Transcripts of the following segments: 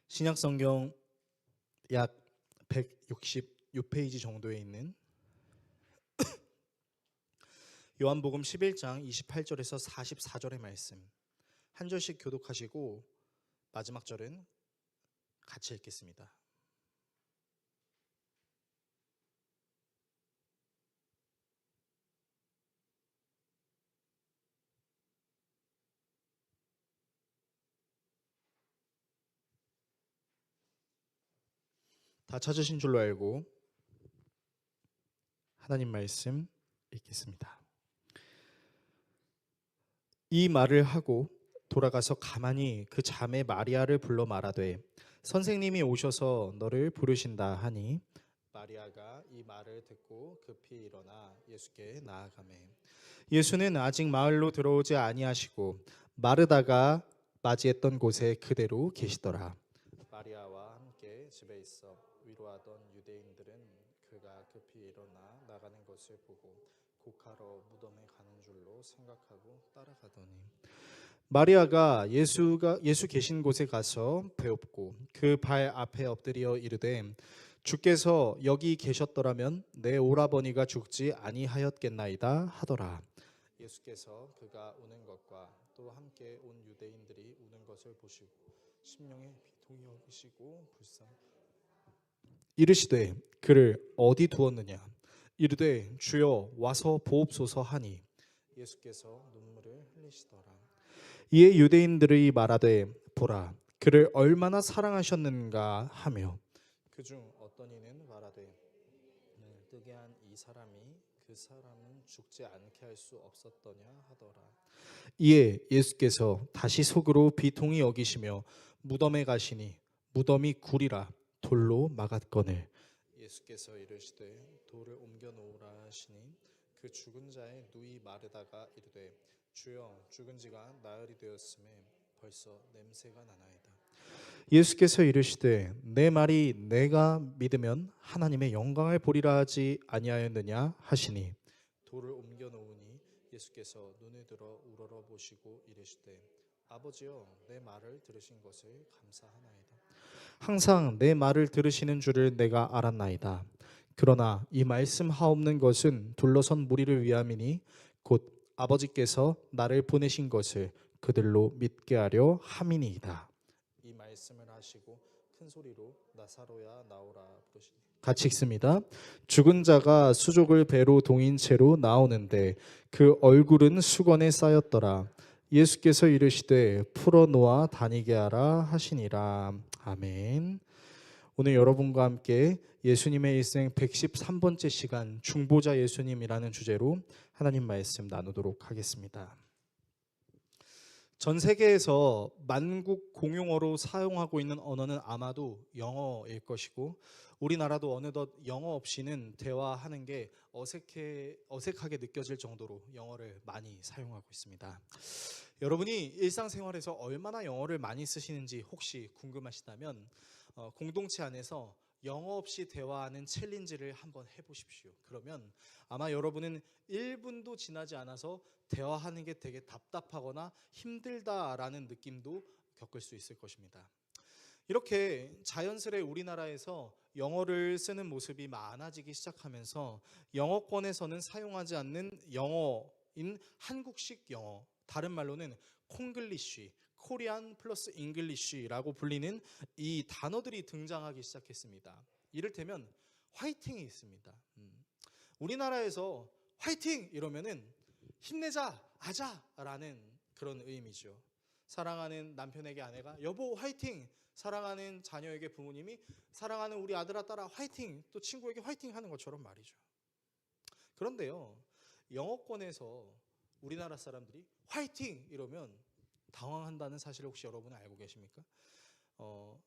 신약성경 약 166페이지 정도에 있는 요한복음 11장 28절에서 44절의 말씀 한 절씩 교독하시고 마지막 절은 같이 읽겠습니다. 다 찾으신 줄로 알고 하나님 말씀 읽겠습니다. 이 말을 하고 돌아가서 가만히 그 자매 마리아를 불러 말하되 선생님이 오셔서 너를 부르신다 하니 마리아가 이 말을 듣고 급히 일어나 예수께 나아가매 예수는 아직 마을로 들어오지 아니하시고 마르다가 맞이했던 곳에 그대로 계시더라. 마리아와 함께 집에 있어 위로하던 유대인들은 그가 급히 일어나 나가는 것을 보고 곡하러 무덤에 가는 줄로 생각하고 따라가더니 마리아가 예수 계신 곳에 가서 배웁고 그 발 앞에 엎드려 이르되 주께서 여기 계셨더라면 내 오라버니가 죽지 아니하였겠나이다 하더라. 예수께서 그가 우는 것과 또 함께 온 유대인들이 우는 것을 보시고 심령에 비통이 여기시고 불쌍 이르시되 그를 어디 두었느냐 이르되 주여 와서 보옵소서 하니 예수께서 눈물을 흘리시더라. 이에 유대인들이 말하되 보라 그를 얼마나 사랑하셨는가 하며 그중 어떤 이는 말하되 눈을 뜨게 한 이 사람이 그 사람은 죽지 않게 할 수 없었더냐 하더라. 이에 예수께서 다시 속으로 비통히 여기시며 무덤에 가시니 무덤이 굴이라 돌로 막았거늘 예수께서 이르시되 돌을 옮겨 놓으라 하시니 그 죽은 자의 누이 마르다가 이르되 주여 죽은 지가 나흘이 되었음에 벌써 냄새가 나나이다. 예수께서 이르시되 내 말이 내가 믿으면 하나님의 영광을 보리라 하지 아니하였느냐 하시니 돌을 옮겨 놓으니 예수께서 눈을 들어 우러러 보시고 이르시되 아버지여 내 말을 들으신 것을 감사하나이다. 항상 내 말을 들으시는 줄을 내가 알았나이다. 그러나 이 말씀 하옵는 것은 둘러선 무리를 위함이니 곧 아버지께서 나를 보내신 것을 그들로 믿게 하려 함이니이다. 이 말씀을 하시고 큰 소리로 나사로야 나오라 부르시니 같이 읽습니다. 죽은 자가 수족을 배로 동인 채로 나오는데 그 얼굴은 수건에 쌓였더라. 예수께서 이르시되 풀어놓아 다니게 하라 하시니라. 아멘. 오늘 여러분과 함께 예수님의 일생 113번째 시간 중보자 예수님이라는 주제로 하나님 말씀 나누도록 하겠습니다. 전 세계에서 만국 공용어로 사용하고 있는 언어는 아마도 영어일 것이고 우리나라도 어느덧 영어 없이는 대화하는 게 어색하게 느껴질 정도로 영어를 많이 사용하고 있습니다. 여러분이 일상생활에서 얼마나 영어를 많이 쓰시는지 혹시 궁금하시다면 공동체 안에서 영어 없이 대화하는 챌린지를 한번 해보십시오. 그러면 아마 여러분은 1분도 지나지 않아서 대화하는 게 되게 답답하거나 힘들다라는 느낌도 겪을 수 있을 것입니다. 이렇게 자연스레 우리나라에서 영어를 쓰는 모습이 많아지기 시작하면서 영어권에서는 사용하지 않는 영어인 한국식 영어, 다른 말로는 콩글리쉬, 코리안 플러스 잉글리쉬라고 불리는 이 단어들이 등장하기 시작했습니다. 이를테면 화이팅이 있습니다. 우리나라에서 화이팅 이러면은 힘내자, 아자라는 그런 의미죠. 사랑하는 남편에게 아내가 여보 화이팅, 사랑하는 자녀에게 부모님이 사랑하는 우리 아들아 딸아 화이팅, 또 친구에게 화이팅 하는 것처럼 말이죠. 그런데요, 영어권에서 우리나라 사람들이 화이팅 이러면 당황한다는 사실을 혹시 여러분은 알고 계십니까?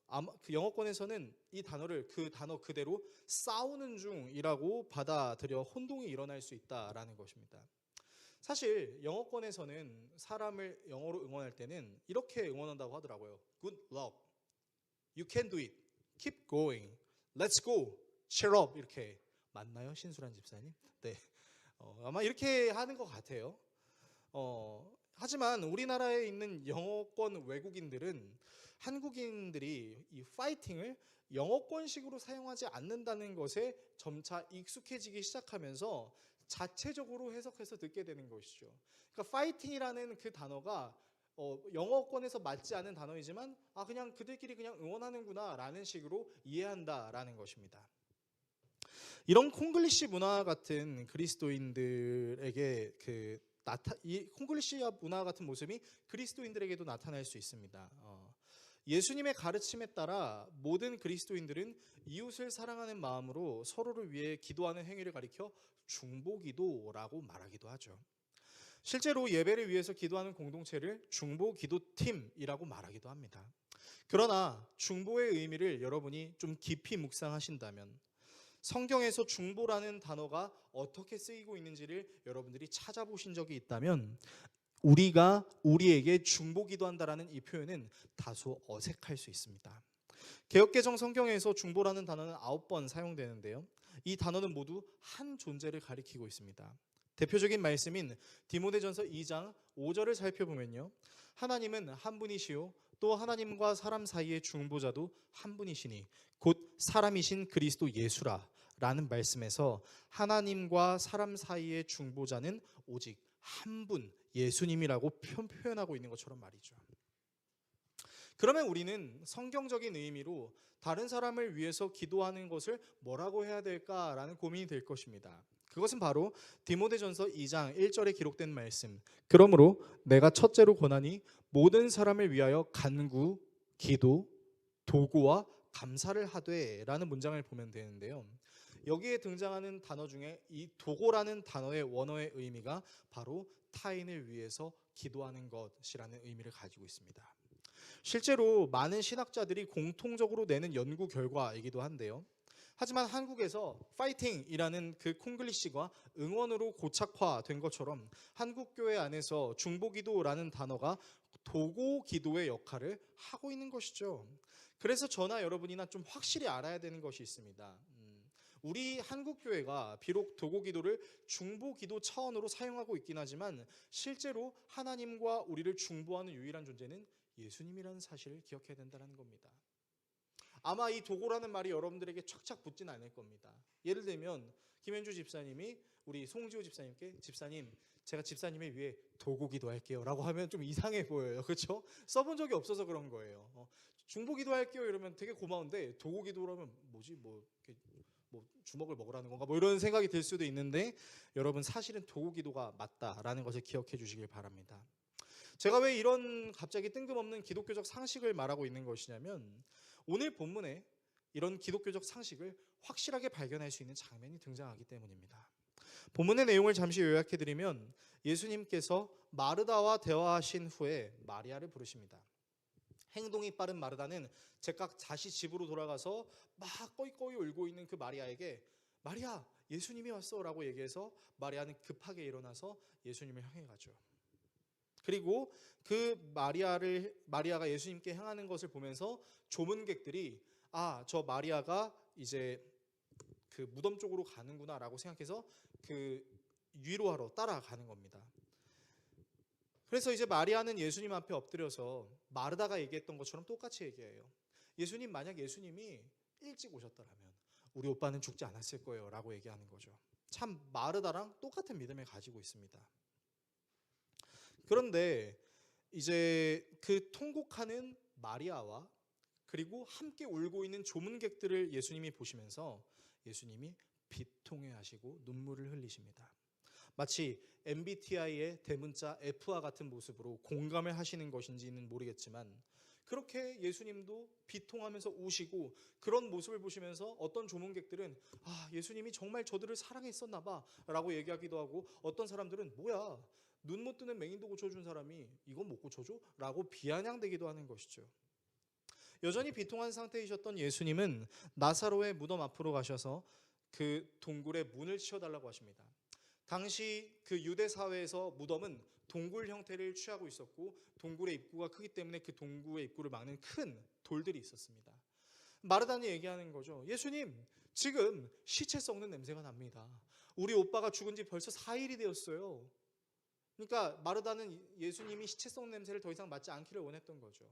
아마 그 영어권에서는 이 단어를 그 단어 그대로 싸우는 중이라고 받아들여 혼동이 일어날 수 있다라는 것입니다. 사실 영어권에서는 사람을 영어로 응원할 때는 이렇게 응원한다고 하더라고요. Good luck, you can do it, keep going, let's go, cheer up 이렇게 맞나요, 신수란 집사님? 네, 아마 이렇게 하는 것 같아요. 하지만 우리나라에 있는 영어권 외국인들은 한국인들이 이 파이팅을 영어권식으로 사용하지 않는다는 것에 점차 익숙해지기 시작하면서 자체적으로 해석해서 듣게 되는 것이죠. 그러니까 파이팅이라는 그 단어가 영어권에서 맞지 않은 단어이지만 그냥 그들끼리 그냥 응원하는구나라는 식으로 이해한다라는 것입니다. 이런 콩글리시 문화 같은 그리스도인들에게 이 콩글리시 문화 같은 모습이 그리스도인들에게도 나타날 수 있습니다. 예수님의 가르침에 따라 모든 그리스도인들은 이웃을 사랑하는 마음으로 서로를 위해 기도하는 행위를 가리켜 중보기도라고 말하기도 하죠. 실제로 예배를 위해서 기도하는 공동체를 중보기도팀이라고 말하기도 합니다. 그러나 중보의 의미를 여러분이 좀 깊이 묵상하신다면 성경에서 중보라는 단어가 어떻게 쓰이고 있는지를 여러분들이 찾아보신 적이 있다면 우리가 우리에게 중보기도한다라는 이 표현은 다소 어색할 수 있습니다. 개역개정 성경에서 중보라는 단어는 9번 사용되는데요. 이 단어는 모두 한 존재를 가리키고 있습니다. 대표적인 말씀인 디모데전서 2장 5절을 살펴보면요. 하나님은 한 분이시요 또 하나님과 사람 사이의 중보자도 한 분이시니 곧 사람이신 그리스도 예수라 라는 말씀에서 하나님과 사람 사이의 중보자는 오직 한 분 예수님이라고 표현하고 있는 것처럼 말이죠. 그러면 우리는 성경적인 의미로 다른 사람을 위해서 기도하는 것을 뭐라고 해야 될까라는 고민이 될 것입니다. 그것은 바로 디모데전서 2장 1절에 기록된 말씀. 그러므로 내가 첫째로 권하니 모든 사람을 위하여 간구, 기도, 도구와 감사를 하되 라는 문장을 보면 되는데요. 여기에 등장하는 단어 중에 이 도고라는 단어의 원어의 의미가 바로 타인을 위해서 기도하는 것이라는 의미를 가지고 있습니다. 실제로 많은 신학자들이 공통적으로 내는 연구 결과이기도 한데요. 하지만 한국에서 파이팅이라는 그 콩글리시가 응원으로 고착화된 것처럼 한국 교회 안에서 중보기도라는 단어가 도고기도의 역할을 하고 있는 것이죠. 그래서 저나 여러분이나 좀 확실히 알아야 되는 것이 있습니다. 우리 한국교회가 비록 도고기도를 중보기도 차원으로 사용하고 있긴 하지만 실제로 하나님과 우리를 중보하는 유일한 존재는 예수님이라는 사실을 기억해야 된다는 겁니다. 아마 이 도고라는 말이 여러분들에게 착착 붙진 않을 겁니다. 예를 들면 김현주 집사님이 우리 송지호 집사님께 집사님 제가 집사님을 위해 도고기도 할게요 라고 하면 좀 이상해 보여요. 그렇죠? 써본 적이 없어서 그런 거예요. 중보기도 할게요 이러면 되게 고마운데 도고기도라면 뭐지 뭐 주먹을 먹으라는 건가 뭐 이런 생각이 들 수도 있는데 여러분 사실은 도고기도가 맞다라는 것을 기억해 주시길 바랍니다. 제가 왜 이런 갑자기 뜬금없는 기독교적 상식을 말하고 있는 것이냐면 오늘 본문에 이런 기독교적 상식을 확실하게 발견할 수 있는 장면이 등장하기 때문입니다. 본문의 내용을 잠시 요약해드리면 예수님께서 마르다와 대화하신 후에 마리아를 부르십니다. 행동이 빠른 마르다는 제각 다시 집으로 돌아가서 막 꺼이꺼이 울고 있는 그 마리아에게 마리아 예수님이 왔어 라고 얘기해서 마리아는 급하게 일어나서 예수님을 향해 가죠. 그리고 그 마리아가 예수님께 향하는 것을 보면서 조문객들이 저 마리아가 이제 그 무덤 쪽으로 가는구나 라고 생각해서 그 위로하러 따라가는 겁니다. 그래서 이제 마리아는 예수님 앞에 엎드려서 마르다가 얘기했던 것처럼 똑같이 얘기해요. 예수님 만약 예수님이 일찍 오셨더라면 우리 오빠는 죽지 않았을 거예요 라고 얘기하는 거죠. 참 마르다랑 똑같은 믿음을 가지고 있습니다. 그런데 이제 그 통곡하는 마리아와 그리고 함께 울고 있는 조문객들을 예수님이 보시면서 예수님이 비통해 하시고 눈물을 흘리십니다. 마치 MBTI의 대문자 F와 같은 모습으로 공감을 하시는 것인지는 모르겠지만 그렇게 예수님도 비통하면서 우시고 그런 모습을 보시면서 어떤 조문객들은 예수님이 정말 저들을 사랑했었나 봐 라고 얘기하기도 하고 어떤 사람들은 뭐야 눈 못 뜨는 맹인도 고쳐준 사람이 이건 못 고쳐줘? 라고 비아냥대기도 하는 것이죠. 여전히 비통한 상태이셨던 예수님은 나사로의 무덤 앞으로 가셔서 그 동굴의 문을 치워달라고 하십니다. 당시 그 유대 사회에서 무덤은 동굴 형태를 취하고 있었고 동굴의 입구가 크기 때문에 그 동굴의 입구를 막는 큰 돌들이 있었습니다. 마르다니 얘기하는 거죠. 예수님 지금 시체 썩는 냄새가 납니다. 우리 오빠가 죽은 지 벌써 4일이 되었어요. 그러니까 마르다는 예수님이 시체성 냄새를 더 이상 맡지 않기를 원했던 거죠.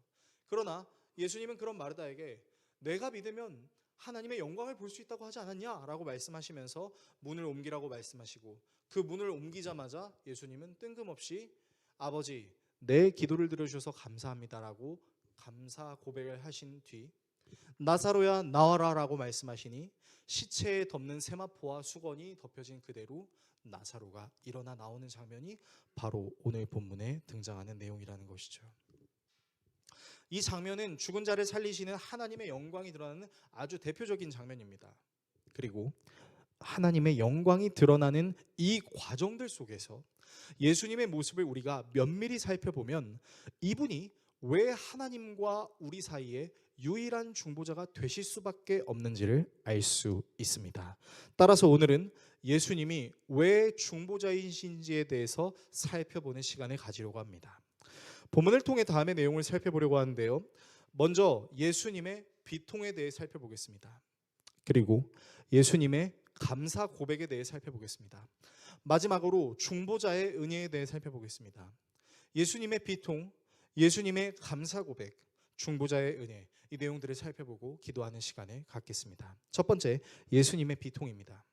그러나 예수님은 그런 마르다에게 내가 믿으면 하나님의 영광을 볼 수 있다고 하지 않았냐라고 말씀하시면서 문을 옮기라고 말씀하시고, 그 문을 옮기자마자 예수님은 뜬금없이 아버지, 내 기도를 들어주셔서 감사합니다라고 감사 고백을 하신 뒤 나사로야 나와라라고 말씀하시니 시체에 덮는 세마포와 수건이 덮여진 그대로 나사로가 일어나 나오는 장면이 바로 오늘 본문에 등장하는 내용이라는 것이죠. 이 장면은 죽은 자를 살리시는 하나님의 영광이 드러나는 아주 대표적인 장면입니다. 그리고 하나님의 영광이 드러나는 이 과정들 속에서 예수님의 모습을 우리가 면밀히 살펴보면 이분이 왜 하나님과 우리 사이에 유일한 중보자가 되실 수밖에 없는지를 알 수 있습니다. 따라서 오늘은 예수님이 왜 중보자이신지에 대해서 살펴보는 시간을 가지려고 합니다. 본문을 통해 다음의 내용을 살펴보려고 하는데요. 먼저 예수님의 비통에 대해 살펴보겠습니다. 그리고 예수님의 감사 고백에 대해 살펴보겠습니다. 마지막으로 중보자의 은혜에 대해 살펴보겠습니다. 예수님의 비통, 예수님의 감사 고백, 중보자의 은혜, 이 내용들을 살펴보고 기도하는 시간을 갖겠습니다. 첫 번째, 예수님의 비통입니다.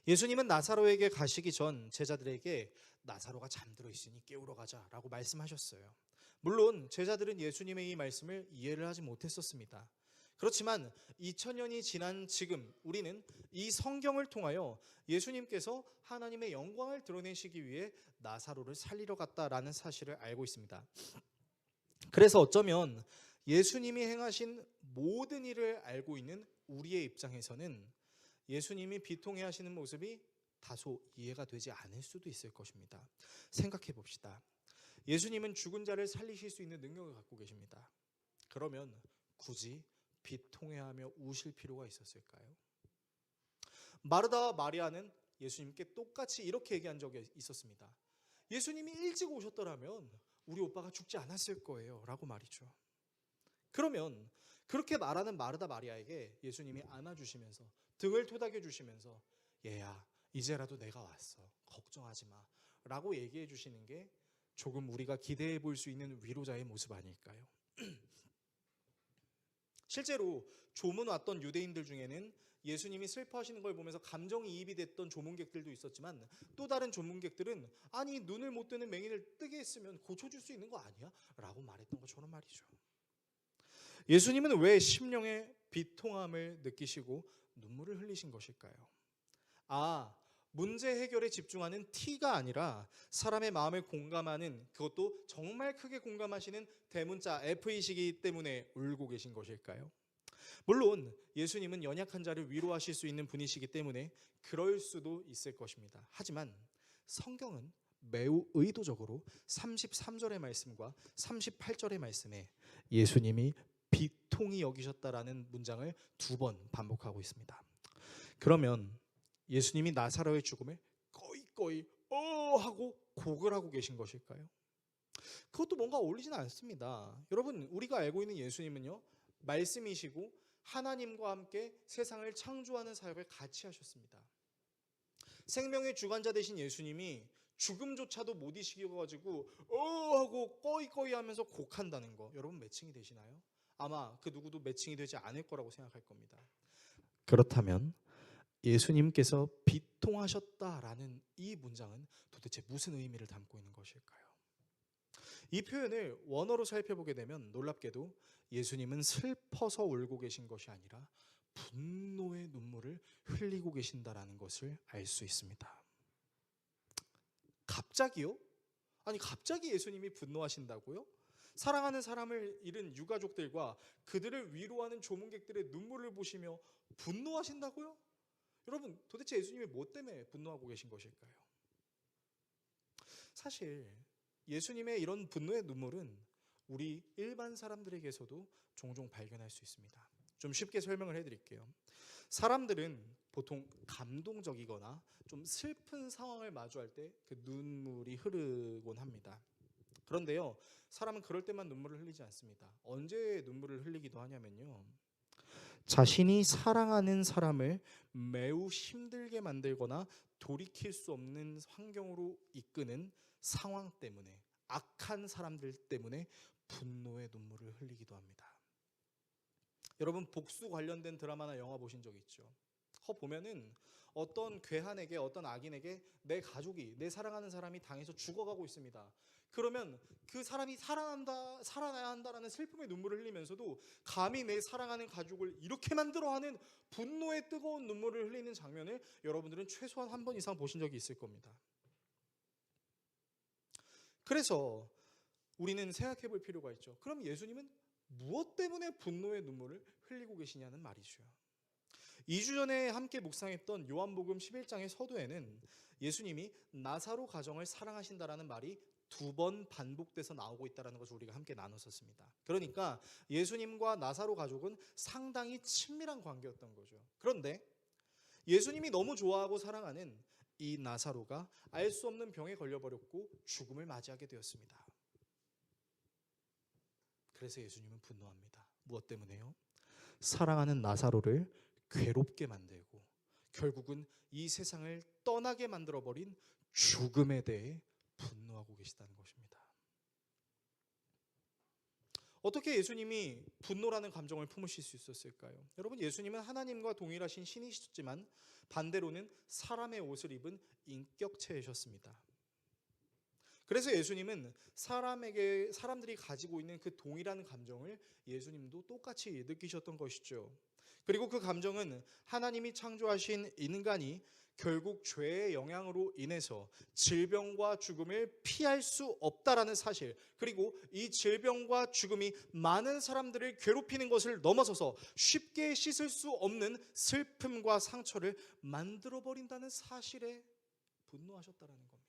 예수님은 나사로에게 가시기 전 제자들에게 나사로가 잠들어 있으니 깨우러 가자라고 말씀하셨어요. 물론 제자들은 예수님의 이 말씀을 이해를 하지 못했었습니다. 그렇지만 2000년이 지난 지금 우리는 이 성경을 통하여 예수님께서 하나님의 영광을 드러내시기 위해 나사로를 살리러 갔다라는 사실을 알고 있습니다. 그래서 어쩌면 예수님이 행하신 모든 일을 알고 있는 우리의 입장에서는 예수님이 비통해 하시는 모습이 다소 이해가 되지 않을 수도 있을 것입니다. 생각해 봅시다. 예수님은 죽은 자를 살리실 수 있는 능력을 갖고 계십니다. 그러면 굳이 비통해하며 우실 필요가 있었을까요? 마르다와 마리아는 예수님께 똑같이 이렇게 얘기한 적이 있었습니다. 예수님이 일찍 오셨더라면 우리 오빠가 죽지 않았을 거예요 라고 말이죠. 그러면 그렇게 말하는 마르다 마리아에게 예수님이 안아주시면서 등을 토닥여 주시면서 얘야 이제라도 내가 왔어 걱정하지 마 라고 얘기해 주시는 게 조금 우리가 기대해 볼 수 있는 위로자의 모습 아닐까요? 실제로 조문 왔던 유대인들 중에는 예수님이 슬퍼하시는 걸 보면서 감정이입이 됐던 조문객들도 있었지만 또 다른 조문객들은 아니 눈을 못 뜨는 맹인을 뜨게 했으면 고쳐줄 수 있는 거 아니야? 라고 말했던 것처럼 말이죠. 예수님은 왜 심령의 비통함을 느끼시고 눈물을 흘리신 것일까요? 문제 해결에 집중하는 T가 아니라 사람의 마음을 공감하는, 그것도 정말 크게 공감하시는 대문자 F이시기 때문에 울고 계신 것일까요? 물론 예수님은 연약한 자를 위로하실 수 있는 분이시기 때문에 그럴 수도 있을 것입니다. 하지만 성경은 매우 의도적으로 33절의 말씀과 38절의 말씀에 예수님이 비통히 여기셨다라는 문장을 2번 반복하고 있습니다. 그러면 예수님이 나사로의 죽음을 꺼이 하고 곡을 하고 계신 것일까요? 그것도 뭔가 어울리지는 않습니다. 여러분, 우리가 알고 있는 예수님은요, 말씀이시고 하나님과 함께 세상을 창조하는 사역을 같이 하셨습니다. 생명의 주관자 되신 예수님이 죽음조차도 못 이기셔가지고 하고 꺼이 하면서 곡한다는 거, 여러분 매칭이 되시나요? 아마 그 누구도 매칭이 되지 않을 거라고 생각할 겁니다. 그렇다면 예수님께서 비통하셨다라는 이 문장은 도대체 무슨 의미를 담고 있는 것일까요? 이 표현을 원어로 살펴보게 되면 놀랍게도 예수님은 슬퍼서 울고 계신 것이 아니라 분노의 눈물을 흘리고 계신다라는 것을 알 수 있습니다. 갑자기요? 아니 갑자기 예수님이 분노하신다고요? 사랑하는 사람을 잃은 유가족들과 그들을 위로하는 조문객들의 눈물을 보시며 분노하신다고요? 여러분, 도대체 예수님이 뭐 때문에 분노하고 계신 것일까요? 사실 예수님의 이런 분노의 눈물은 우리 일반 사람들에게서도 종종 발견할 수 있습니다. 좀 쉽게 설명을 해드릴게요. 사람들은 보통 감동적이거나 좀 슬픈 상황을 마주할 때 그 눈물이 흐르곤 합니다. 그런데요, 사람은 그럴 때만 눈물을 흘리지 않습니다. 언제 눈물을 흘리기도 하냐면요, 자신이 사랑하는 사람을 매우 힘들게 만들거나 돌이킬 수 없는 환경으로 이끄는 상황 때문에, 악한 사람들 때문에 분노의 눈물을 흘리기도 합니다. 여러분, 복수 관련된 드라마나 영화 보신 적 있죠? 보면은 어떤 괴한에게, 어떤 악인에게 내 가족이, 내 사랑하는 사람이 당해서 죽어가고 있습니다. 그러면 그 사람이 살아나야 한다라는 슬픔의 눈물을 흘리면서도 감히 내 사랑하는 가족을 이렇게 만들어하는 분노의 뜨거운 눈물을 흘리는 장면을 여러분들은 최소한 한 번 이상 보신 적이 있을 겁니다. 그래서 우리는 생각해 볼 필요가 있죠. 그럼 예수님은 무엇 때문에 분노의 눈물을 흘리고 계시냐는 말이죠. 2주 전에 함께 묵상했던 요한복음 11장의 서두에는 예수님이 나사로 가정을 사랑하신다라는 말이 2번 반복돼서 나오고 있다는 것을 우리가 함께 나눴었습니다. 그러니까 예수님과 나사로 가족은 상당히 친밀한 관계였던 거죠. 그런데 예수님이 너무 좋아하고 사랑하는 이 나사로가 알 수 없는 병에 걸려버렸고 죽음을 맞이하게 되었습니다. 그래서 예수님은 분노합니다. 무엇 때문에요? 사랑하는 나사로를 괴롭게 만들고 결국은 이 세상을 떠나게 만들어버린 죽음에 대해 분노하고 계시다는 것입니다. 어떻게 예수님이 분노라는 감정을 품으실 수 있었을까요? 여러분, 예수님은 하나님과 동일하신 신이셨지만 반대로는 사람의 옷을 입은 인격체이셨습니다. 그래서 예수님은 사람들이 가지고 있는 그 동일한 감정을 예수님도 똑같이 느끼셨던 것이죠. 그리고 그 감정은 하나님이 창조하신 인간이 결국 죄의 영향으로 인해서 질병과 죽음을 피할 수 없다라는 사실, 그리고 이 질병과 죽음이 많은 사람들을 괴롭히는 것을 넘어서서 쉽게 씻을 수 없는 슬픔과 상처를 만들어버린다는 사실에 분노하셨다라는 겁니다.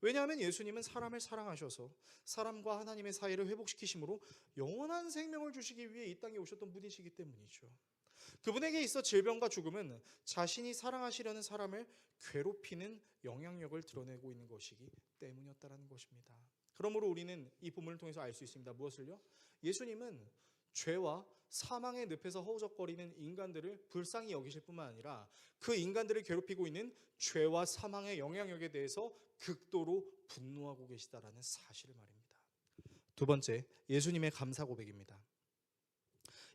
왜냐하면 예수님은 사람을 사랑하셔서 사람과 하나님의 사이를 회복시키심으로 영원한 생명을 주시기 위해 이 땅에 오셨던 분이시기 때문이죠. 그분에게 있어 질병과 죽음은 자신이 사랑하시려는 사람을 괴롭히는 영향력을 드러내고 있는 것이기 때문이었다는 것입니다. 그러므로 우리는 이 본문을 통해서 알 수 있습니다. 무엇을요? 예수님은 죄와 사망의 늪에서 허우적거리는 인간들을 불쌍히 여기실 뿐만 아니라 그 인간들을 괴롭히고 있는 죄와 사망의 영향력에 대해서 극도로 분노하고 계시다라는 사실을 말입니다. 두 번째, 예수님의 감사 고백입니다.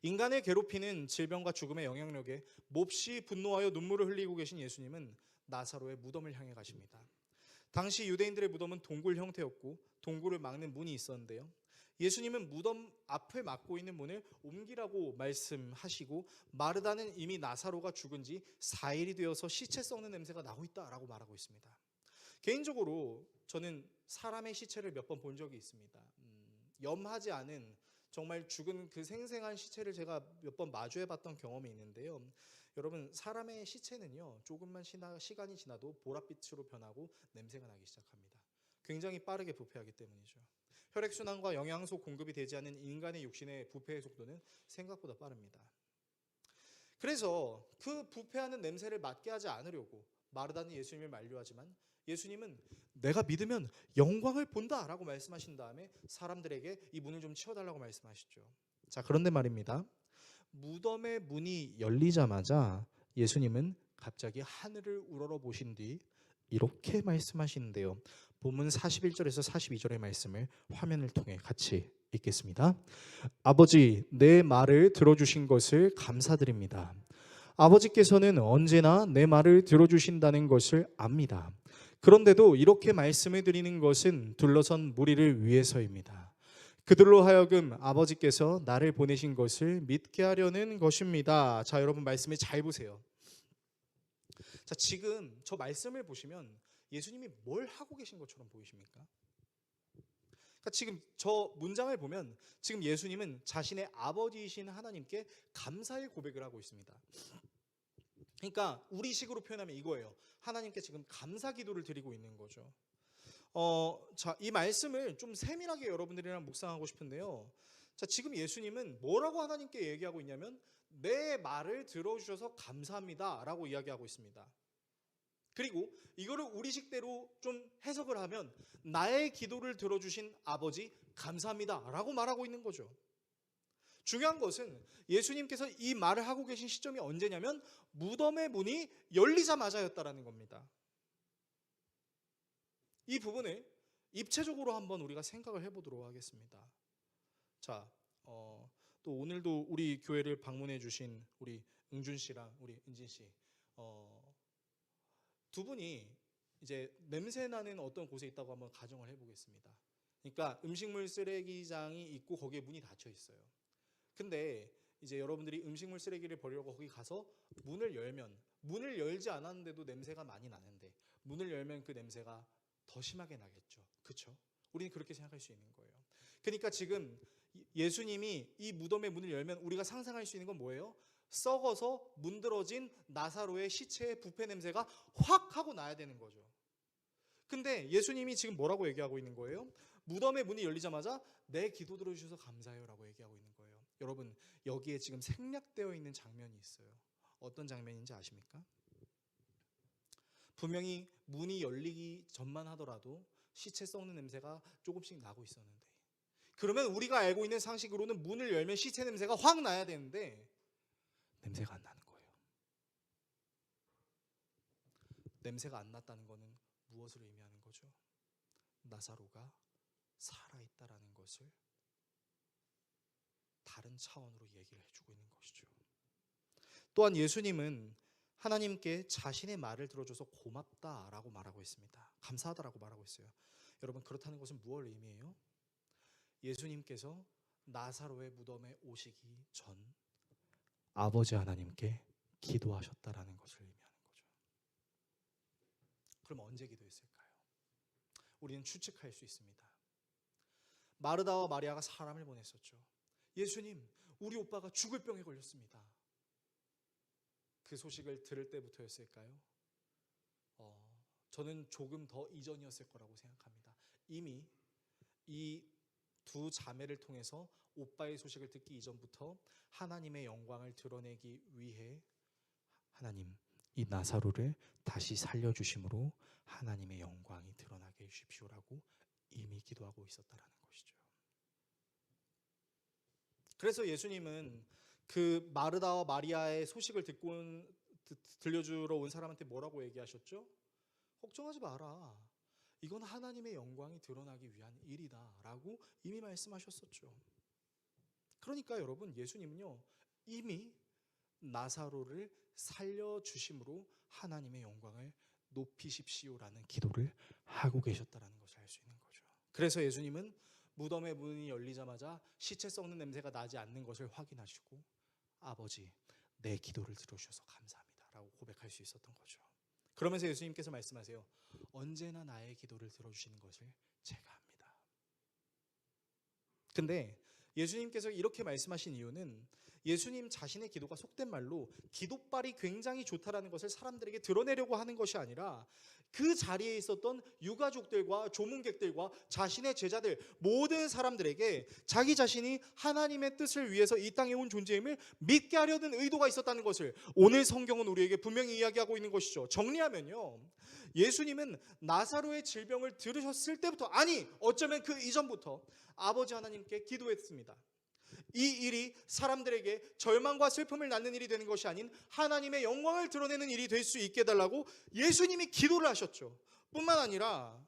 인간을 괴롭히는 질병과 죽음의 영향력에 몹시 분노하여 눈물을 흘리고 계신 예수님은 나사로의 무덤을 향해 가십니다. 당시 유대인들의 무덤은 동굴 형태였고 동굴을 막는 문이 있었는데요. 예수님은 무덤 앞을 막고 있는 문을 옮기라고 말씀하시고 마르다는 이미 나사로가 죽은 지 4일이 되어서 시체 썩는 냄새가 나고 있다라고 말하고 있습니다. 개인적으로 저는 사람의 시체를 몇 번 본 적이 있습니다. 염하지 않은 정말 죽은 그 생생한 시체를 제가 몇 번 마주해봤던 경험이 있는데요. 여러분, 사람의 시체는요, 조금만 시간이 지나도 보랏빛으로 변하고 냄새가 나기 시작합니다. 굉장히 빠르게 부패하기 때문이죠. 혈액순환과 영양소 공급이 되지 않는 인간의 육신의 부패의 속도는 생각보다 빠릅니다. 그래서 그 부패하는 냄새를 맡게 하지 않으려고 마르다는 예수님을 만류하지만 예수님은 내가 믿으면 영광을 본다라고 말씀하신 다음에 사람들에게 이 문을 좀 치워달라고 말씀하시죠. 자, 그런데 말입니다. 무덤의 문이 열리자마자 예수님은 갑자기 하늘을 우러러 보신 뒤 이렇게 말씀하시는데요. 본문 41절에서 42절의 말씀을 화면을 통해 같이 읽겠습니다. 아버지, 내 말을 들어주신 것을 감사드립니다. 아버지께서는 언제나 내 말을 들어주신다는 것을 압니다. 그런데도 이렇게 말씀을 드리는 것은 둘러선 무리를 위해서입니다. 그들로 하여금 아버지께서 나를 보내신 것을 믿게 하려는 것입니다. 자, 여러분 말씀을 잘 보세요. 자, 지금 저 말씀을 보시면 예수님이 뭘 하고 계신 것처럼 보이십니까? 그러니까 지금 저 문장을 보면 지금 예수님은 자신의 아버지이신 하나님께 감사의 고백을 하고 있습니다. 그러니까 우리식으로 표현하면 이거예요. 하나님께 지금 감사 기도를 드리고 있는 거죠. 자, 이 말씀을 좀 세밀하게 여러분들이랑 묵상하고 싶은데요. 자, 지금 예수님은 뭐라고 하나님께 얘기하고 있냐면 내 말을 들어주셔서 감사합니다 라고 이야기하고 있습니다. 그리고 이거를 우리식대로 좀 해석을 하면 나의 기도를 들어주신 아버지 감사합니다 라고 말하고 있는 거죠. 중요한 것은 예수님께서 이 말을 하고 계신 시점이 언제냐면 무덤의 문이 열리자마자였다라는 겁니다. 이 부분을 입체적으로 한번 우리가 생각을 해보도록 하겠습니다. 자, 또 오늘도 우리 교회를 방문해 주신 우리 응준 씨랑 우리 은진 씨, 두 분이 이제 냄새 나는 어떤 곳에 있다고 한번 가정을 해보겠습니다. 그러니까 음식물 쓰레기장이 있고 거기에 문이 닫혀 있어요. 근데 이제 여러분들이 음식물 쓰레기를 버리려고 거기 가서 문을 열면, 문을 열지 않았는데도 냄새가 많이 나는데 문을 열면 그 냄새가 더 심하게 나겠죠. 그렇죠? 우리는 그렇게 생각할 수 있는 거예요. 그러니까 지금 예수님이 이 무덤의 문을 열면 우리가 상상할 수 있는 건 뭐예요? 썩어서 문드러진 나사로의 시체의 부패 냄새가 확 하고 나야 되는 거죠. 근데 예수님이 지금 뭐라고 얘기하고 있는 거예요? 무덤의 문이 열리자마자 내 기도 들어주셔서 감사해요 라고 얘기하고 있는 거예요. 여러분, 여기에 지금 생략되어 있는 장면이 있어요. 어떤 장면인지 아십니까? 분명히 문이 열리기 전만 하더라도 시체 썩는 냄새가 조금씩 나고 있었는데, 그러면 우리가 알고 있는 상식으로는 문을 열면 시체 냄새가 확 나야 되는데 냄새가 안 나는 거예요. 냄새가 안 났다는 것은 무엇을 의미하는 거죠? 나사로가 살아있다라는 것을 다른 차원으로 얘기를 해주고 있는 것이죠. 또한 예수님은 하나님께 자신의 말을 들어줘서 고맙다라고 말하고 있습니다. 감사하다라고 말하고 있어요. 여러분, 그렇다는 것은 무엇을 의미해요? 예수님께서 나사로의 무덤에 오시기 전 아버지 하나님께 기도하셨다라는 것을 의미하는 거죠. 그럼 언제 기도했을까요? 우리는 추측할 수 있습니다. 마르다와 마리아가 사람을 보냈었죠. 예수님, 우리 오빠가 죽을 병에 걸렸습니다. 그 소식을 들을 때부터였을까요? 저는 조금 더 이전이었을 거라고 생각합니다. 이미 이 두 자매를 통해서 오빠의 소식을 듣기 이전부터 하나님의 영광을 드러내기 위해 하나님, 이 나사로를 다시 살려주심으로 하나님의 영광이 드러나게 해주십시오라고 이미 기도하고 있었다라는 것이죠. 그래서 예수님은 그 마르다와 마리아의 소식을 들려주러 온 사람한테 뭐라고 얘기하셨죠? 걱정하지 마라. 이건 하나님의 영광이 드러나기 위한 일이다 라고 이미 말씀하셨었죠. 그러니까 여러분, 예수님은요 이미 나사로를 살려주심으로 하나님의 영광을 높이십시오라는 기도를 하고 계셨다는 것을 알 수 있는 거죠. 그래서 예수님은 무덤의 문이 열리자마자 시체 썩는 냄새가 나지 않는 것을 확인하시고 아버지, 내 기도를 들어주셔서 감사합니다 라고 고백할 수 있었던 거죠. 그러면서 예수님께서 말씀하세요. 언제나 나의 기도를 들어주시는 것을 제가 합니다. 근데 예수님께서 이렇게 말씀하신 이유는 예수님 자신의 기도가 속된 말로 기도빨이 굉장히 좋다라는 것을 사람들에게 드러내려고 하는 것이 아니라 그 자리에 있었던 유가족들과 조문객들과 자신의 제자들 모든 사람들에게 자기 자신이 하나님의 뜻을 위해서 이 땅에 온 존재임을 믿게 하려는 의도가 있었다는 것을 오늘 성경은 우리에게 분명히 이야기하고 있는 것이죠. 정리하면요, 예수님은 나사로의 질병을 들으셨을 때부터, 아니 어쩌면 그 이전부터 아버지 하나님께 기도했습니다. 이 일이 사람들에게 절망과 슬픔을 낳는 일이 되는 것이 아닌 하나님의 영광을 드러내는 일이 될 수 있게 해달라고 예수님이 기도를 하셨죠. 뿐만 아니라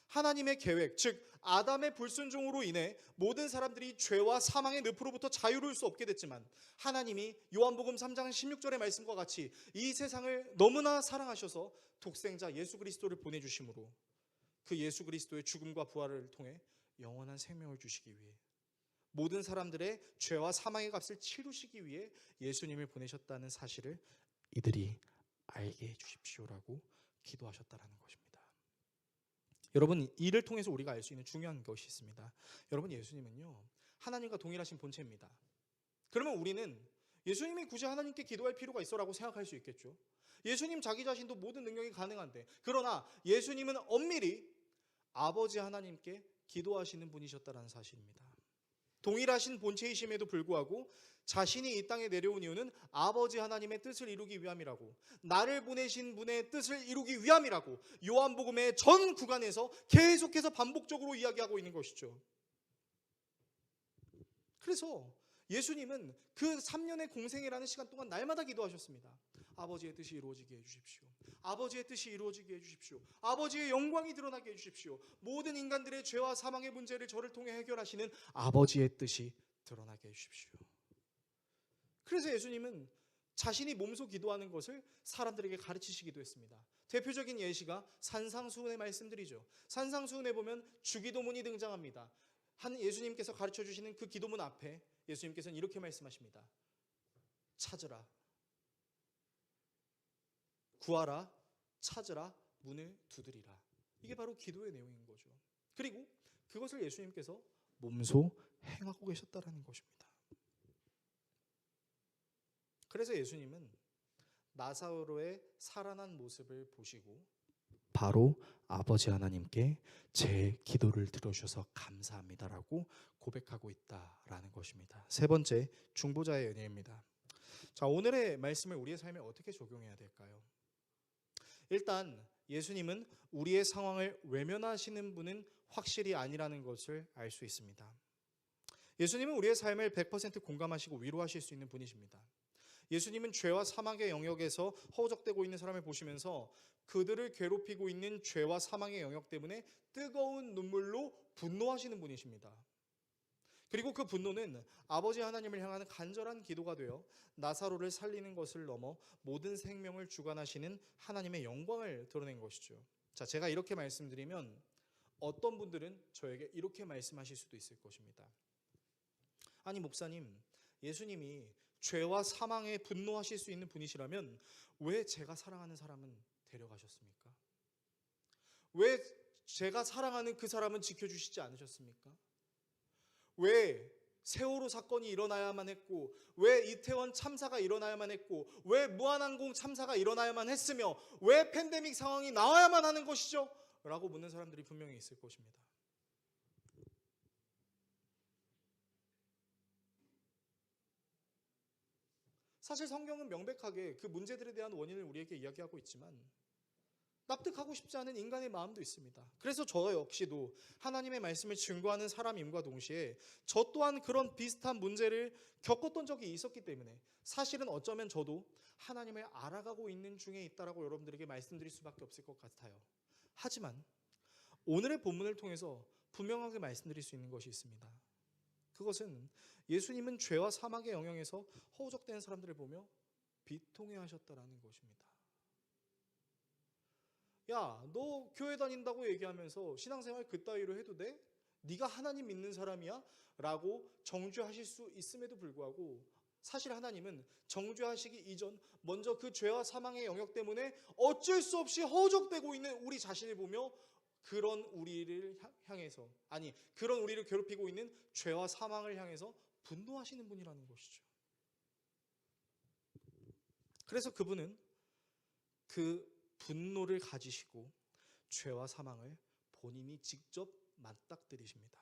하나님의 계획, 즉 아담의 불순종으로 인해 모든 사람들이 죄와 사망의 늪으로부터 자유로울 수 없게 됐지만 하나님이 요한복음 3장 16절의 말씀과 같이 이 세상을 너무나 사랑하셔서 독생자 예수 그리스도를 보내주심으로 그 예수 그리스도의 죽음과 부활을 통해 영원한 생명을 주시기 위해 모든 사람들의 죄와 사망의 값을 치루시기 위해 예수님을 보내셨다는 사실을 이들이 알게 해주십시오라고 기도하셨다는 것입니다. 여러분, 이를 통해서 우리가 알 수 있는 중요한 것이 있습니다. 여러분, 예수님은요 하나님과 동일하신 본체입니다. 그러면 우리는 예수님이 굳이 하나님께 기도할 필요가 있어라고 생각할 수 있겠죠. 예수님 자기 자신도 모든 능력이 가능한데, 그러나 예수님은 엄밀히 아버지 하나님께 기도하시는 분이셨다는 사실입니다. 동일하신 본체이심에도 불구하고 자신이 이 땅에 내려온 이유는 아버지 하나님의 뜻을 이루기 위함이라고, 나를 보내신 분의 뜻을 이루기 위함이라고 요한복음의 전 구간에서 계속해서 반복적으로 이야기하고 있는 것이죠. 그래서 예수님은 그 3년의 공생이라는 시간 동안 날마다 기도하셨습니다. 아버지의 뜻이 이루어지게 해주십시오. 아버지의 뜻이 이루어지게 해주십시오. 아버지의 영광이 드러나게 해주십시오. 모든 인간들의 죄와 사망의 문제를 저를 통해 해결하시는 아버지의 뜻이 드러나게 해주십시오. 그래서 예수님은 자신이 몸소 기도하는 것을 사람들에게 가르치시기도 했습니다. 대표적인 예시가 산상수훈의 말씀들이죠. 산상수훈에 보면 주기도문이 등장합니다. 예수님께서 가르쳐 주시는 그 기도문 앞에 예수님께서는 이렇게 말씀하십니다. 찾으라, 구하라, 찾으라, 문을 두드리라. 이게 바로 기도의 내용인 거죠. 그리고 그것을 예수님께서 몸소 행하고 계셨다라는 것입니다. 그래서 예수님은 나사로의 살아난 모습을 보시고 바로 아버지 하나님께 제 기도를 들어주셔서 감사합니다라고 고백하고 있다라는 것입니다. 세 번째, 중보자의 은혜입니다. 자, 오늘의 말씀을 우리의 삶에 어떻게 적용해야 될까요? 일단 예수님은 우리의 상황을 외면하시는 분은 확실히 아니라는 것을 알 수 있습니다. 예수님은 우리의 삶을 100% 공감하시고 위로하실 수 있는 분이십니다. 예수님은 죄와 사망의 영역에서 허우적대고 있는 사람을 보시면서 그들을 괴롭히고 있는 죄와 사망의 영역 때문에 뜨거운 눈물로 분노하시는 분이십니다. 그리고 그 분노는 아버지 하나님을 향하는 간절한 기도가 되어 나사로를 살리는 것을 넘어 모든 생명을 주관하시는 하나님의 영광을 드러낸 것이죠. 자, 제가 이렇게 말씀드리면 어떤 분들은 저에게 이렇게 말씀하실 수도 있을 것입니다. 아니 목사님, 예수님이 죄와 사망에 분노하실 수 있는 분이시라면 왜 제가 사랑하는 사람은 데려가셨습니까? 왜 제가 사랑하는 그 사람은 지켜주시지 않으셨습니까? 왜 세월호 사건이 일어나야만 했고, 왜 이태원 참사가 일어나야만 했고, 왜 무한항공 참사가 일어나야만 했으며, 왜 팬데믹 상황이 나와야만 하는 것이죠? 라고 묻는 사람들이 분명히 있을 것입니다. 사실 성경은 명백하게 그 문제들에 대한 원인을 우리에게 이야기하고 있지만 납득하고 싶지 않은 인간의 마음도 있습니다. 그래서 저 역시도 하나님의 말씀을 증거하는 사람임과 동시에 저 또한 그런 비슷한 문제를 겪었던 적이 있었기 때문에 사실은 어쩌면 저도 하나님을 알아가고 있는 중에 있다라고 여러분들에게 말씀드릴 수밖에 없을 것 같아요. 하지만 오늘의 본문을 통해서 분명하게 말씀드릴 수 있는 것이 있습니다. 그것은 예수님은 죄와 사망의 영역에서 허우적대는 사람들을 보며 비통해 하셨다라는 것입니다. 야, 너 교회 다닌다고 얘기하면서 신앙생활 그따위로 해도 돼? 네가 하나님 믿는 사람이야? 라고 정죄하실 수 있음에도 불구하고 사실 하나님은 정죄하시기 이전 먼저 그 죄와 사망의 영역 때문에 어쩔 수 없이 허우적대고 있는 우리 자신을 보며 그런 우리를 향해서, 아니 그런 우리를 괴롭히고 있는 죄와 사망을 향해서 분노하시는 분이라는 것이죠. 그래서 그분은 그 분노를 가지시고 죄와 사망을 본인이 직접 맞닥뜨리십니다.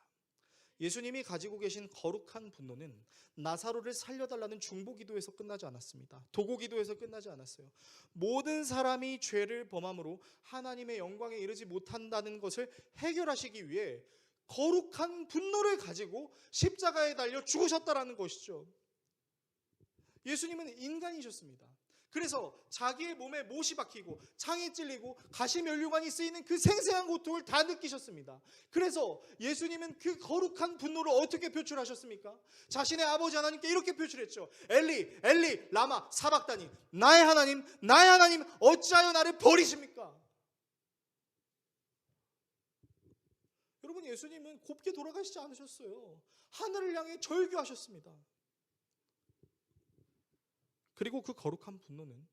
예수님이 가지고 계신 거룩한 분노는 나사로를 살려달라는 중보기도에서 끝나지 않았습니다. 도고기도에서 끝나지 않았어요. 모든 사람이 죄를 범함으로 하나님의 영광에 이르지 못한다는 것을 해결하시기 위해 거룩한 분노를 가지고 십자가에 달려 죽으셨다라는 것이죠. 예수님은 인간이셨습니다. 그래서 자기의 몸에 못이 박히고 창이 찔리고 가시면류관이 쓰이는 그 생생한 고통을 다 느끼셨습니다. 그래서 예수님은 그 거룩한 분노를 어떻게 표출하셨습니까? 자신의 아버지 하나님께 이렇게 표출했죠. 엘리 엘리 라마 사박다니, 나의 하나님 어찌하여 나를 버리십니까? 여러분, 예수님은 곱게 돌아가시지 않으셨어요. 하늘을 향해 절규하셨습니다. 그리고 그 거룩한 분노는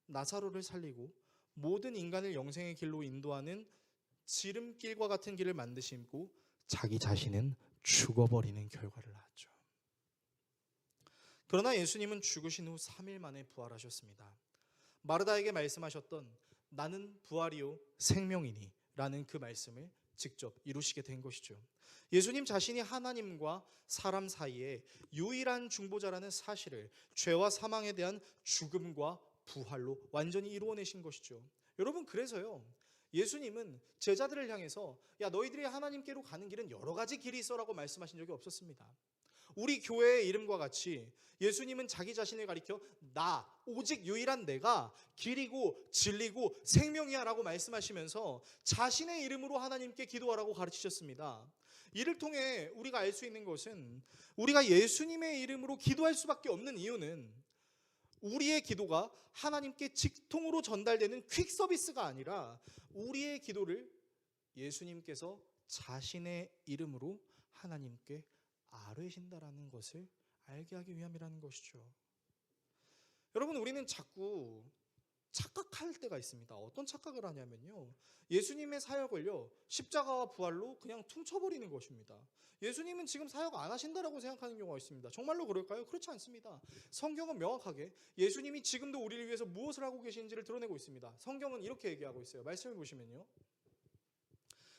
나사로를 살리고 모든 인간을 영생의 길로 인도하는 지름길과 같은 길을 만드시고 자기 자신은 죽어버리는 결과를 낳았죠. 그러나 예수님은 죽으신 후 3일 만에 부활하셨습니다. 마르다에게 말씀하셨던 나는 부활이요 생명이니 라는 그 말씀을 직접 이루시게 된 것이죠. 예수님 자신이 하나님과 사람 사이에 유일한 중보자라는 사실을 죄와 사망에 대한 죽음과 부활로 완전히 이루어내신 것이죠. 여러분, 그래서요 예수님은 제자들을 향해서 야 너희들이 하나님께로 가는 길은 여러 가지 길이 있어라고 말씀하신 적이 없었습니다. 우리 교회의 이름과 같이 예수님은 자기 자신을 가리켜 나, 오직 유일한 내가 길이고 진리고 생명이야 라고 말씀하시면서 자신의 이름으로 하나님께 기도하라고 가르치셨습니다. 이를 통해 우리가 알 수 있는 것은 우리가 예수님의 이름으로 기도할 수밖에 없는 이유는 우리의 기도가 하나님께 직통으로 전달되는 퀵 서비스가 아니라 우리의 기도를 예수님께서 자신의 이름으로 하나님께 아뢰신다라는 것을 알게 하기 위함이라는 것이죠. 여러분, 우리는 자꾸 착각할 때가 있습니다. 어떤 착각을 하냐면요, 예수님의 사역을요 십자가와 부활로 그냥 퉁쳐버리는 것입니다. 예수님은 지금 사역 안 하신다라고 생각하는 경우가 있습니다. 정말로 그럴까요? 그렇지 않습니다. 성경은 명확하게 예수님이 지금도 우리를 위해서 무엇을 하고 계신지를 드러내고 있습니다. 성경은 이렇게 얘기하고 있어요. 말씀을 보시면요,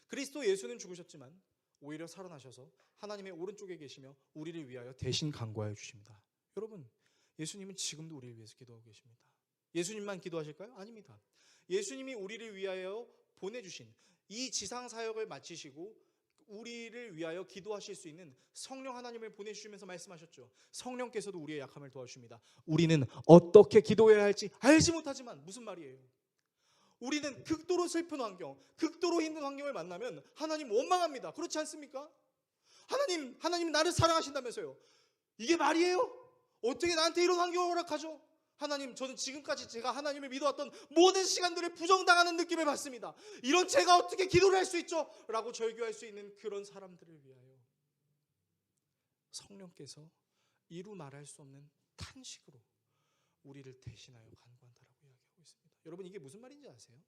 그리스도 예수는 죽으셨지만 오히려 살아나셔서 하나님의 오른쪽에 계시며 우리를 위하여 대신 간구하여 주십니다. 여러분, 예수님은 지금도 우리를 위해서 기도하고 계십니다. 예수님만 기도하실까요? 아닙니다. 예수님이 우리를 위하여 보내주신 이 지상 사역을 마치시고 우리를 위하여 기도하실 수 있는 성령 하나님을 보내주시면서 말씀하셨죠. 성령께서도 우리의 약함을 도와주십니다. 우리는 어떻게 기도해야 할지 알지 못하지만, 무슨 말이에요? 우리는 극도로 슬픈 환경, 극도로 힘든 환경을 만나면 하나님 원망합니다. 그렇지 않습니까? 하나님 나를 사랑하신다면서요. 이게 말이에요? 어떻게 나한테 이런 환경을 허락하죠? 하나님, 저는 지금까지 제가 하나님을 믿어왔던 모든 시간들을 부정당하는 느낌을 받습니다. 이런 제가 어떻게 기도를 할 수 있죠? 라고 절규할 수 있는 그런 사람들을 위하여 성령께서 이루 말할 수 없는 탄식으로 우리를 대신하여 간구한다라고 이야기하고 있습니다. 여러분, 이게 무슨 말인지 아세요?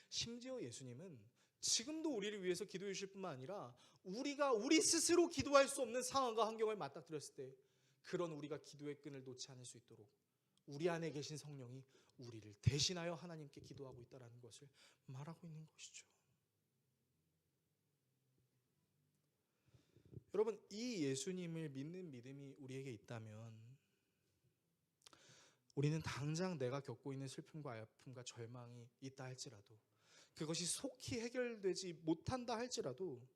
심지어 예수님은 지금도 우리를 위해서 기도해 주실 뿐만 아니라 우리가 우리 스스로 기도할 수 없는 상황과 환경을 맞닥뜨렸을 때 그런 우리가 기도의 끈을 놓지 않을 수 있도록 우리 안에 계신 성령이 우리를 대신하여 하나님께 기도하고 있다는 것을 말하고 있는 것이죠. 여러분, 이 예수님을 믿는 믿음이 우리에게 있다면 우리는 당장 내가 겪고 있는 슬픔과 아픔과 절망이 있다 할지라도, 그것이 속히 해결되지 못한다 할지라도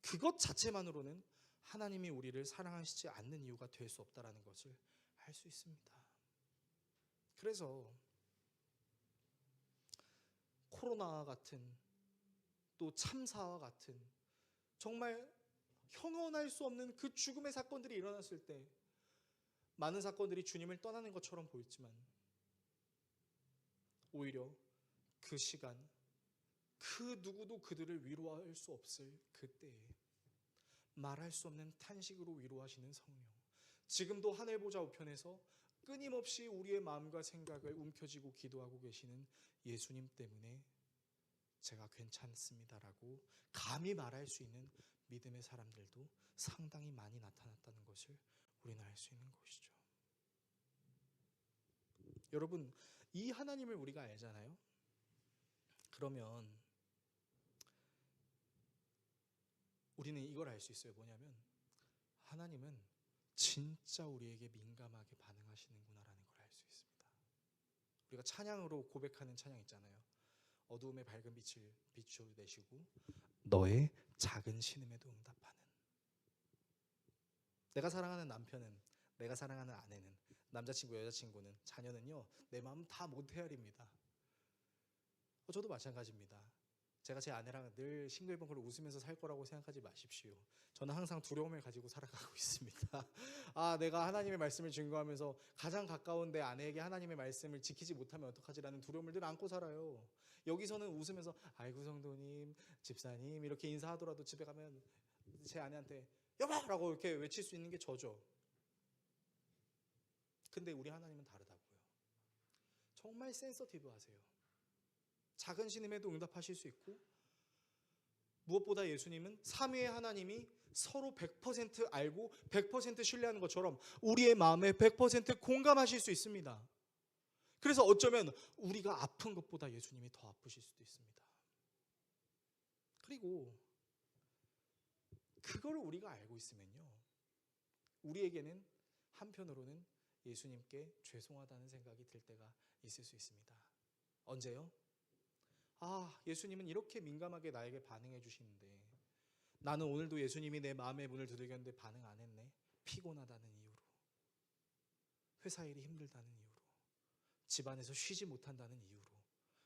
그것 자체만으로는 하나님이 우리를 사랑하시지 않는 이유가 될 수 없다는 것을 알 수 있습니다. 그래서 코로나와 같은, 또 참사와 같은 정말 형언할 수 없는 그 죽음의 사건들이 일어났을 때 많은 사건들이 주님을 떠나는 것처럼 보였지만 오히려 그 시간, 그 누구도 그들을 위로할 수 없을 그때에 말할 수 없는 탄식으로 위로하시는 성령, 지금도 하늘 보좌 우편에서 끊임없이 우리의 마음과 생각을 움켜쥐고 기도하고 계시는 예수님 때문에 제가 괜찮습니다라고 감히 말할 수 있는 믿음의 사람들도 상당히 많이 나타났다는 것을 우리는 알 수 있는 것이죠. 여러분, 이 하나님을 우리가 알잖아요. 그러면 우리는 이걸 알 수 있어요. 뭐냐면 하나님은 진짜 우리에게 민감하게 반응하시는구나라는 걸 알 수 있습니다. 우리가 찬양으로 고백하는 찬양 있잖아요. 어두움에 밝은 빛을 비춰내시고 너의 작은 신음에도 응답하는. 내가 사랑하는 남편은, 내가 사랑하는 아내는, 남자친구, 여자친구는, 자녀는요, 내 마음 다 못 헤아립니다. 저도 마찬가지입니다. 제가 제 아내랑 늘 싱글벙글 웃으면서 살 거라고 생각하지 마십시오. 저는 항상 두려움을 가지고 살아가고 있습니다. 내가 하나님의 말씀을 증거하면서 가장 가까운 내 아내에게 하나님의 말씀을 지키지 못하면 어떡하지라는 두려움을 늘 안고 살아요. 여기서는 웃으면서 아이고 성도님, 집사님 이렇게 인사하더라도 집에 가면 제 아내한테 여보라고 이렇게 외칠 수 있는 게 저죠. 근데 우리 하나님은 다르다고요. 정말 센서티브하세요. 작은 신음에도 응답하실 수 있고, 무엇보다 예수님은 삼위의 하나님이 서로 100% 알고 100% 신뢰하는 것처럼 우리의 마음에 100% 공감하실 수 있습니다. 그래서 어쩌면 우리가 아픈 것보다 예수님이 더 아프실 수도 있습니다. 그리고 그걸 우리가 알고 있으면요, 우리에게는 한편으로는 예수님께 죄송하다는 생각이 들 때가 있을 수 있습니다. 언제요? 예수님은 이렇게 민감하게 나에게 반응해 주시는데 나는 오늘도 예수님이 내 마음의 문을 두들겼는데 반응 안 했네. 피곤하다는 이유로, 회사 일이 힘들다는 이유로, 집안에서 쉬지 못한다는 이유로,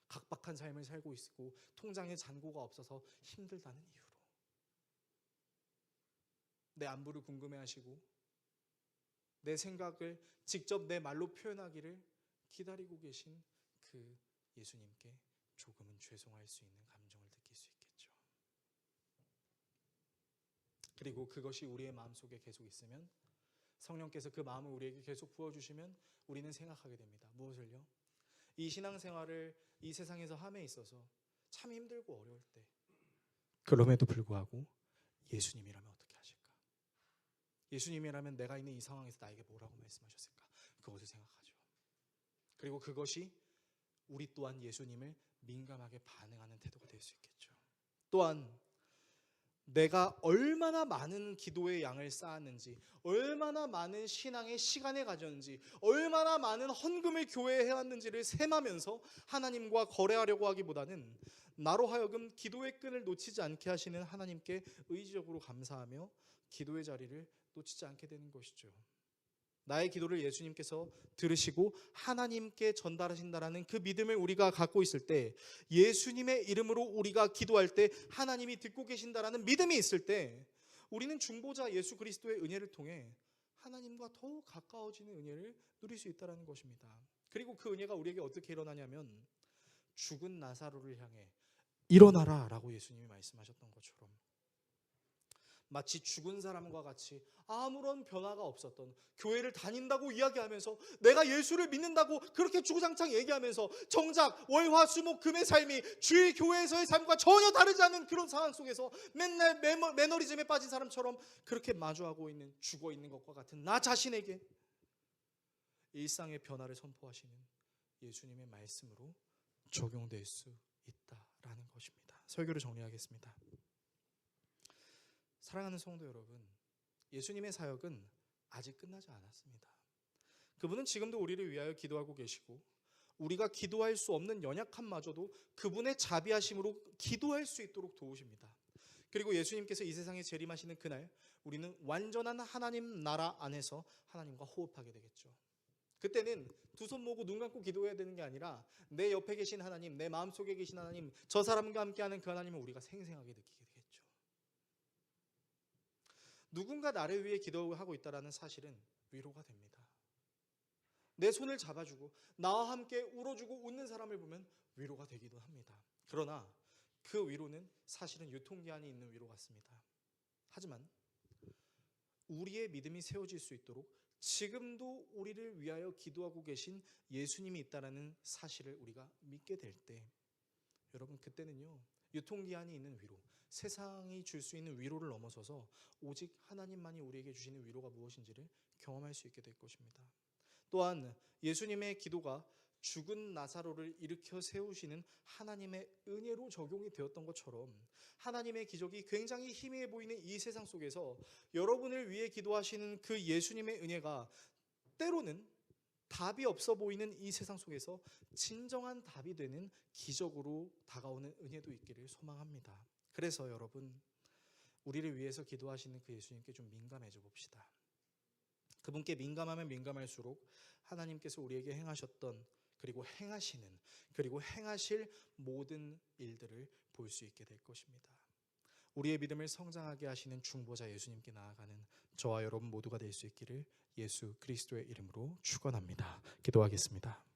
각박한 삶을 살고 있고 통장에 잔고가 없어서 힘들다는 이유로 내 안부를 궁금해하시고 내 생각을 직접 내 말로 표현하기를 기다리고 계신 그 예수님께 조금은 죄송할 수 있는 감정을 느낄 수 있겠죠. 그리고 그것이 우리의 마음속에 계속 있으면, 성령께서 그 마음을 우리에게 계속 부어주시면 우리는 생각하게 됩니다. 무엇을요? 이 신앙생활을 이 세상에서 함에 있어서 참 힘들고 어려울 때, 그럼에도 불구하고 예수님이라면 어떻게 하실까? 예수님이라면 내가 있는 이 상황에서 나에게 뭐라고 말씀하셨을까? 그것을 생각하죠. 그리고 그것이 우리 또한 예수님을 민감하게 반응하는 태도가 될 수 있겠죠. 또한 내가 얼마나 많은 기도의 양을 쌓았는지, 얼마나 많은 신앙의 시간을 가졌는지, 얼마나 많은 헌금을 교회에 해왔는지를 셈하면서 하나님과 거래하려고 하기보다는 나로 하여금 기도의 끈을 놓치지 않게 하시는 하나님께 의지적으로 감사하며 기도의 자리를 놓치지 않게 되는 것이죠. 나의 기도를 예수님께서 들으시고 하나님께 전달하신다라는 그 믿음을 우리가 갖고 있을 때, 예수님의 이름으로 우리가 기도할 때 하나님이 듣고 계신다라는 믿음이 있을 때, 우리는 중보자 예수 그리스도의 은혜를 통해 하나님과 더욱 가까워지는 은혜를 누릴 수 있다는 것입니다. 그리고 그 은혜가 우리에게 어떻게 일어나냐면, 죽은 나사로를 향해 일어나라 라고 예수님이 말씀하셨던 것처럼, 마치 죽은 사람과 같이 아무런 변화가 없었던, 교회를 다닌다고 이야기하면서 내가 예수를 믿는다고 그렇게 주구장창 얘기하면서 정작 월화수목 금의 삶이 주일 교회에서의 삶과 전혀 다르지 않은 그런 상황 속에서 맨날 매너리즘에 빠진 사람처럼 그렇게 마주하고 있는, 죽어 있는 것과 같은 나 자신에게 일상의 변화를 선포하시는 예수님의 말씀으로 적용될 수 있다라는 것입니다. 설교를 정리하겠습니다. 사랑하는 성도 여러분, 예수님의 사역은 아직 끝나지 않았습니다. 그분은 지금도 우리를 위하여 기도하고 계시고, 우리가 기도할 수 없는 연약함마저도 그분의 자비하심으로 기도할 수 있도록 도우십니다. 그리고 예수님께서 이 세상에 재림하시는 그날, 우리는 완전한 하나님 나라 안에서 하나님과 호흡하게 되겠죠. 그때는 두 손 모으고 눈 감고 기도해야 되는 게 아니라 내 옆에 계신 하나님, 내 마음속에 계신 하나님, 저 사람과 함께하는 그 하나님을 우리가 생생하게 느끼게 되겠죠. 누군가 나를 위해 기도하고 있다는 사실은 위로가 됩니다. 내 손을 잡아주고 나와 함께 울어주고 웃는 사람을 보면 위로가 되기도 합니다. 그러나 그 위로는 사실은 유통기한이 있는 위로 같습니다. 하지만 우리의 믿음이 세워질 수 있도록 지금도 우리를 위하여 기도하고 계신 예수님이 있다는 사실을 우리가 믿게 될 때, 여러분, 그때는요, 유통기한이 있는 위로, 세상이 줄 수 있는 위로를 넘어서서 오직 하나님만이 우리에게 주시는 위로가 무엇인지를 경험할 수 있게 될 것입니다. 또한 예수님의 기도가 죽은 나사로를 일으켜 세우시는 하나님의 은혜로 적용이 되었던 것처럼, 하나님의 기적이 굉장히 희미해 보이는 이 세상 속에서 여러분을 위해 기도하시는 그 예수님의 은혜가 때로는 답이 없어 보이는 이 세상 속에서 진정한 답이 되는 기적으로 다가오는 은혜도 있기를 소망합니다. 그래서 여러분, 우리를 위해서 기도하시는 그 예수님께 좀 민감해져 봅시다. 그분께 민감하면 민감할수록 하나님께서 우리에게 행하셨던, 그리고 행하시는, 그리고 행하실 모든 일들을 볼 수 있게 될 것입니다. 우리의 믿음을 성장하게 하시는 중보자 예수님께 나아가는 저와 여러분 모두가 될 수 있기를 예수 그리스도의 이름으로 축원합니다. 기도하겠습니다.